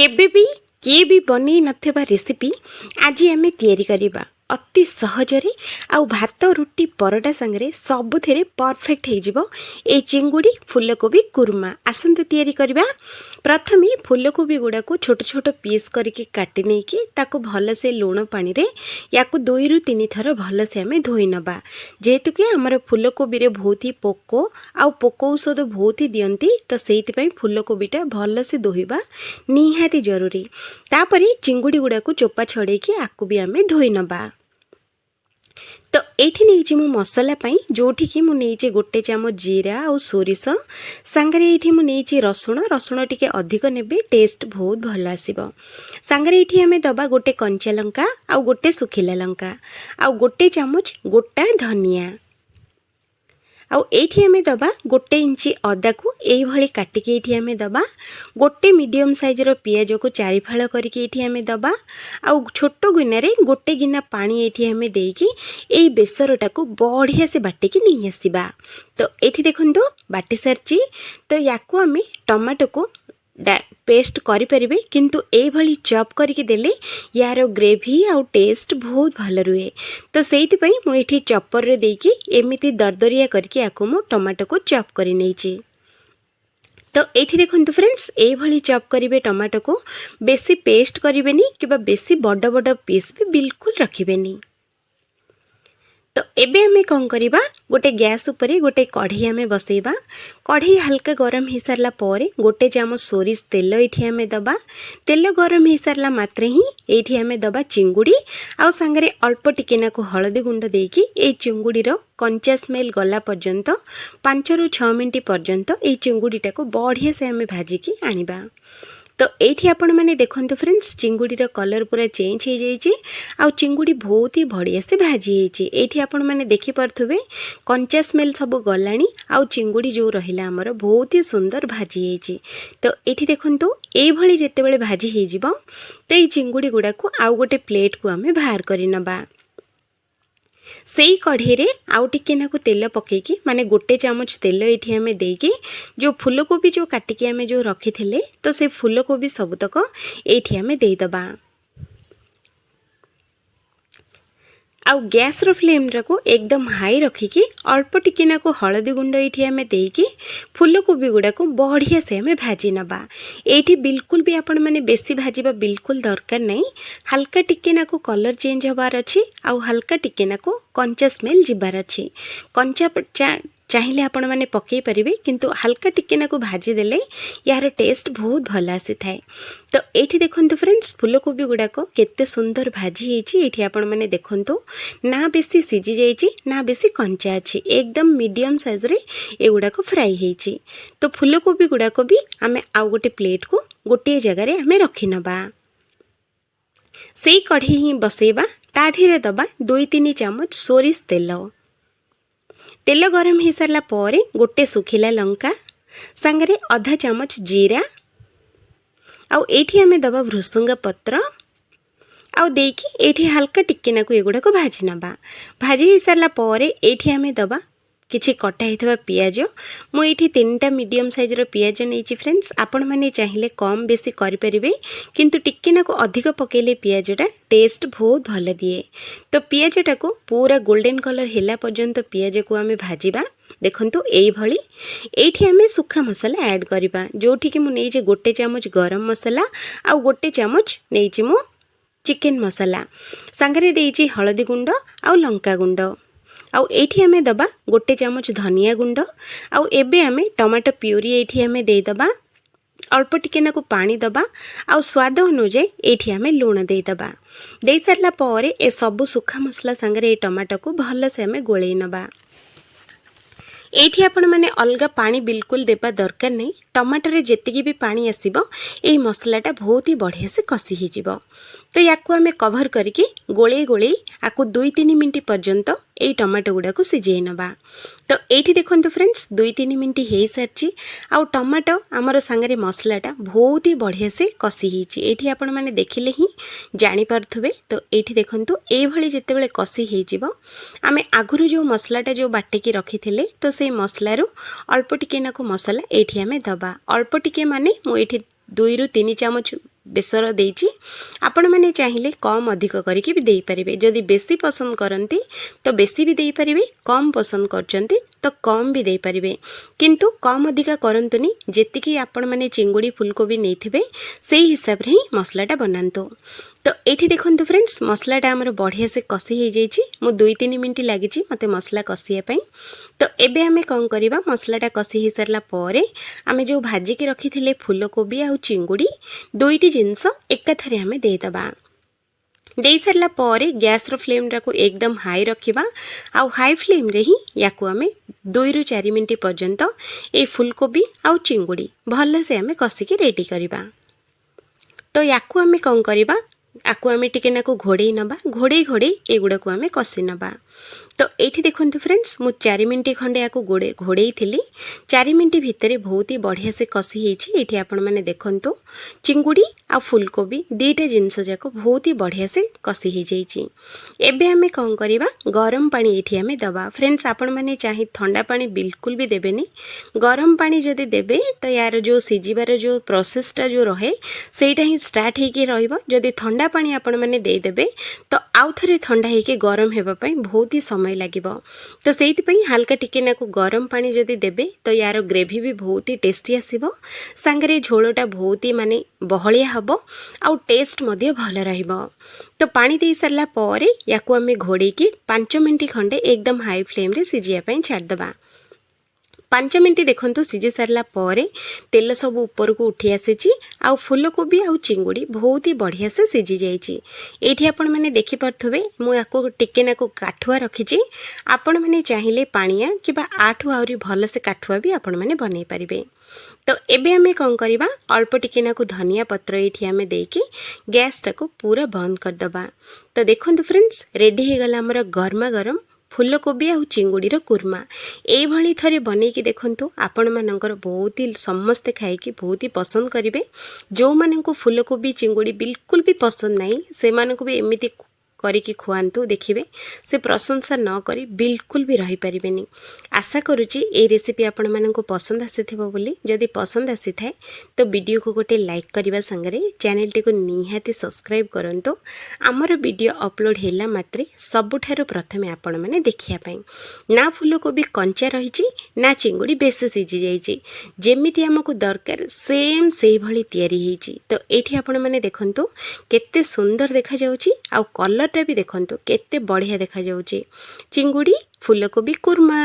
केबे भी किए भी बनै नथिबा रेसिपी आज आम तैयारी करिबा अति सहजरे आउ भात रुटी परोटा संगे सबुथिरे परफेक्ट हो ए चिंगुड़ी फूलकोबी कुर्मा आसंतु तैयारी करिबा। प्रथमे फूलकोबी गुड़ा को छोट छोट पीस करके काटी नहीं कि ताको भल से लुण पानी रे याकु 2 रु 3 थर भल से आम धोई नबा जेहेतु कि आमर फूलकोबी रे बहुत ही पोको आउ पोक औषध बहुत ही दियंती तो सेति पई फूलकोबीटा भल से धोइबा निहाती जरूरी। तापरे चिंगुड़ी गुड़ा को चोपा छड़े कि आकु भी आम धोई नबा। तो एठी नहीं मु मसला पाई जोठी कि मु नहीं गोटे चामच जीरा और सोरिष सांगरे एठी मु नहीं रसुण रसुण टिके अधिक नेबे टेस्ट बहुत भल आसीबो। सांगरे एठी हमें दबा गोटे कंचा लंका आउ गोटे सुखिला लंका आउ गोटे चामच गोटा धनिया आउ एठी हमें दबा गोटे इंची अदा को एई भली काटिके एठी हमें दबा गोटे मीडियम साइज रो पियाज को 4 फाळ करके एठी हमें दबा आउ छोटो गिना रे गोटे गिना पानी एठी हमें देकी एई बेसरटा को बढ़िया से बाटिकी नहीं आसीबा। तो एठी देखंतु बाटी सारची तो याकू हमें टमाटो को पेस्ट करि परिबे किंतु ए भली चॉप करके देले यार ग्रेवी आउ टेस्ट बहुत भल रुए। तो सेति पई मु एठी चॉपर रे देकी एमिति दरदरिया करके आको मु टमाटो को चॉप करि नेछि। तो एठी देखंतु फ्रेंड्स ए भली चॉप करिवे टमाटो को बेसी पेस्ट करिवेनी किबा बेसी बड़ बड़ पीस भी बिल्कुल रखिबेनी। तो एबे हमें कौन करिबा गोटे गैस उपरे गोटे कढ़ी हमें बसैबा कढ़ी हल्का गरम हो सारा पर गोटे चामच सोरिष तेल एठी हमें दबा तेल गरम हो सारा मात्रे ही एठी हमें दबा चिंगुड़ी आउ सांगरे अल्प टिकेना को हळदी गुंड देकी ए चिंगुड़ी रो कंचा स्मेल गला पर्यंत 5 रु 6 मिनिट पर्यंत ए चिंगुड़ीटा को बढ़िया से हमें भाजिकी आनिबा। तो एठी आपण माने देखंतु फ्रेंड्स चिंगुड़ी रो कलर पूरा चेंज हो जाइए आउ चिंगुड़ी बहुत ही बढ़िया से भाजी होइछि। एठी आपण माने देखि परथुबे कंचा स्मेल सब गलानी आउ चिंगुड़ी जो रहिला हमर बहुत ही सुंदर भाजी होइछि। तो एठी देखंतु एई भली जेते बेले भाजी हे जिवो तो एई चिंगुड़ी गुडा को आउ गोटे प्लेट को हमें बाहर करि नबा। सेई कढ़ी रे आउ टिके नाकु तेल पकेकी माने गोटे चामच तेल एठी हमें देकी जो फूलकोबी जो काटिकी हमें जो रखी थिले तो से फूलकोबी सबुतक एठी हमें दे दबा। आउ गैस रो फ्लेम को एकदम हाई रखिकी अल्प टिके नाकु हळदी गुंड एठी हमें देकी फूलकोबी गुडा को बढ़िया से हमें भाजी नबा। एठी बिल्कुल भी आपण माने बेसी भाजीबा बिल्कुल दरकार नहीं हल्का टिके नाकु कलर चेंज होबार अछि आउ हल्का टिके नाकु कंचा स्मेल जिबार अछि। कंचा चाहिए आपण माने पकई परिबे किंतु हल्का टिके नाकु भाजी देले यार टेस्ट बहुत भल आसी थाए। तो एठी देखंतु फ्रेंड्स फूलकोबी गुडा को केते सुंदर भाजी हेछि एठी आपण माने देखंतु ना बेसी सिजी जाइछि ना बेसी कंचा अछि एकदम मीडियम साइज रे एगुडा को फ्राई हेछि। तो फूलकोबी गुडा को भी आमे आउ गोटे प्लेट को गोटे जगह रे हमें रखि नबा। सेई कढ़ी ही बसेबा ता धीरे दबा 2-3 चामच सोरिष तेल तेल गरम हो सारा पर गोटे सुखिला लंका सांगरे आधा चामच जीरा आउ एठी हमें दबा भृसुंगा पत्र आउ देकी एठी हल्का टिके नाकु एगुडा को भाजी नबा। भाजी हो सारा पर एठी हमें दबा किछि कटा हिथबा पियाज मु एठी 3टा मीडियम साइज रो पियाज नेछि फ्रेंड्स आपण माने चाहिए कम बेसी करि परिबे किंतु टिके नाकु अधिक पकेले पियाजटा टेस्ट बहुत भल दिए। तो पियाजटा को पूरा गोल्डन कलर हेला पर्यंत पियाज को आमे भाजीबा। देखंतु एई भली एठी हमें सुखा मसाला ऐड करिबा जोठी कि मु नेछि गोटे चामच गरम मसाला आउ गोटे चामच नेछि मु चिकन मसाला सांगरे देछि हळदी गुंड आउ लंका गुंड आउ एठी हमें दबा गोटे चामच धनिया गुंड आउ एबे हमें टमाटो प्यूरी एठी हमें दे दबा अल्प टिके नाकु पानी दबा आउ स्वाद अनुसार एठी हमें लूण दे दबा। दे सारला पर ए सब सुखा मसला संगे ए टमाटो को भल से हमें गोळेई नबा। एठी आपण माने अलगा पानी बिल्कुल देबा दरकार नहीं टमाटर रे जेतिकी भी पानी आसीबो एई मसलाटा बहुत ही बढ़िया से कसी ही जिवो। तो याकू हमें कवर करके गोळे गोळे आकु 2-3 मिनिट पर्यंत एई टमाटो गुडा को सिझेई नबा। तो एठी देखंतु फ्रेंड्स 2-3 मिनिट हेई सारची आउ टमाटो हमर संगरे मसलाटा बहुत ही बढ़िया से कसी हिची एठी आपण माने देखिले ही जानि पारथुबे। तो एठी देखंतु ए भली जेते बेले कसी हेई जिवो आमे आगुरु जो मसलाटा जो बाटेकी रखिथिले तो से मसलारू अल्प टिके नाकु मसला एठी हमें दबा अल्प टिके माने मु एठी 2 रु 3 चामच बेसर देइछि आपण माने चाहिए कम अधिक करके भी देई परिबे जदि बेसी पसंद करंती तो बेसी भी देई परिबे कम पसंद करचंती तो कम भी देई परिबे किंतु कम अधिका करंतुनी जेतिकी आपण माने चिंगुड़ी फुलकोबी नेथिबे सेही हिसाब रे ही मसलाटा बनांतो। तो एठी देखंतु फ्रेंड्स मसलाटा हमर बढ़िया से कसी हे जाइछि मु 2-3 मिनिट लागिछि मते मसला कसिया पई। तो एबे हमें कौन करिबा मसलाटा कसी हे सरला परे आमे जो भाजी के रखिथिले फुलकोबी आ चिंगुड़ी दुईटी जिंस एकाथरे हमें दे दबा दे सारा पर गैस रो फ्लेम टाको एकदम हाई रखिबा आउ हाई फ्लेम रे ही याकू आमे 2 ରୁ 4 मिनिट पर्यंत ए फुलकोबी आउ चिंगुड़ी भल से आमे कसिकी रेडी करिबा। तो याकू आमे कौन करिबा आकू आमे टिके नाको घोड़े नबा घोड़े घोड़े एगुड़ा को आमे कसी नबा। तो एठी देखंतु फ्रेंड्स मु 4 मिनिट खंडे याकू घोड़े थिली 4 मिनिट भितरे बहुत ही बढ़िया से कसी हेछि। एठी आपण माने देखंतु चिंगुड़ी आ फुलकोबी दीटा जिंस जाको बहुत ही बढ़िया से कसी हे जाइछि। एबे हमें कौन करिबा गरम पानी एठी हमें दबा फ्रेंड्स आपण माने चाहि ठंडा पानी बिल्कुल भी देबेनी गरम पानी जदि देबे तो यार जो सिजिबार जो प्रोसेसटा जो रहे सेटा ही स्टार्ट हेकी रहइबो जदि ठंडा पानी आपण माने दे देबे तो आउ थरे ठंडा हेकी गरम हेबा पई बहुत ही समय लागिबो। तो सेति पई हल्का टिके नाको गरम पानी जदि देबे तो यार ग्रेवी भी बहुत ही टेस्टी आसीबो सांगरे झोलटा बहुत ही बहलिया हबो आउ टेस्ट मध्य भल रहिबो। तो पानी दे सरला परे याकू आमे घोड़े की 5 मिनिट खंडे एकदम हाई फ्लेम रे सिजिया पई छाड़ दबा। 5 मिनिट देखंतु सिजी सरला परे तेल सब ऊपर को उठी आसीची आउ फुलकोबी आउ चिंगुड़ी बहुत ही बढ़िया से सिजी जाइची। एठी आपण माने देखि परथबे मु याको टिके नाको काठुआ रखिची आपण माने चाहिले पानिया किबा आठु आउरी भल से काठुआ भी आपण माने बनै परिबे। तो एबे हमें कौन करिबा अल्प टिके नाको धनिया पत्र एठी हमें देकी गैस टाको पूरा बंद कर दबा। तो देखंतु फ्रेंड्स रेडी हे गला हमर गरमा गरम फुलकोबी आ चिंगुड़ीर कुर्मा एई भली थरे बनेकी देखंतु आपण मानकर बहुत ही समस्ते खाइकी बहुत ही पसंद करिवे। जो माननको फुलकोबी चिंगुड़ी बिल्कुल भी पसंद नहीं से माननको भी एमिति करिकी खुआंतु देखिबे से प्रशंसा न करी बिल्कुल भी रही परिबेनी। आशा करूची ए रेसिपी आपण माननको पसंद आसीथिबो बोली जदि पसंद आसी थाए तो वीडियो को गोटे लाइक करबा संगरे चैनल टी को निहाती सब्सक्राइब करंतो हमर वीडियो अपलोड हैला मात्रे सबुठारो प्रथमे आपण माने देखिया पई ना फुलकोबी कंचा रहिची ना चिंगुड़ी बेसी सिजी जाईची जेमिति हमकु दरकार सेम सेही भली तयारी हेची। तो एठी आपण माने देखंतु केते सुंदर देखा जाउची आ कलर भी देखंतु केते बढ़िया देखा जाउची चिंगुड़ी फुलकोबी कुर्मा।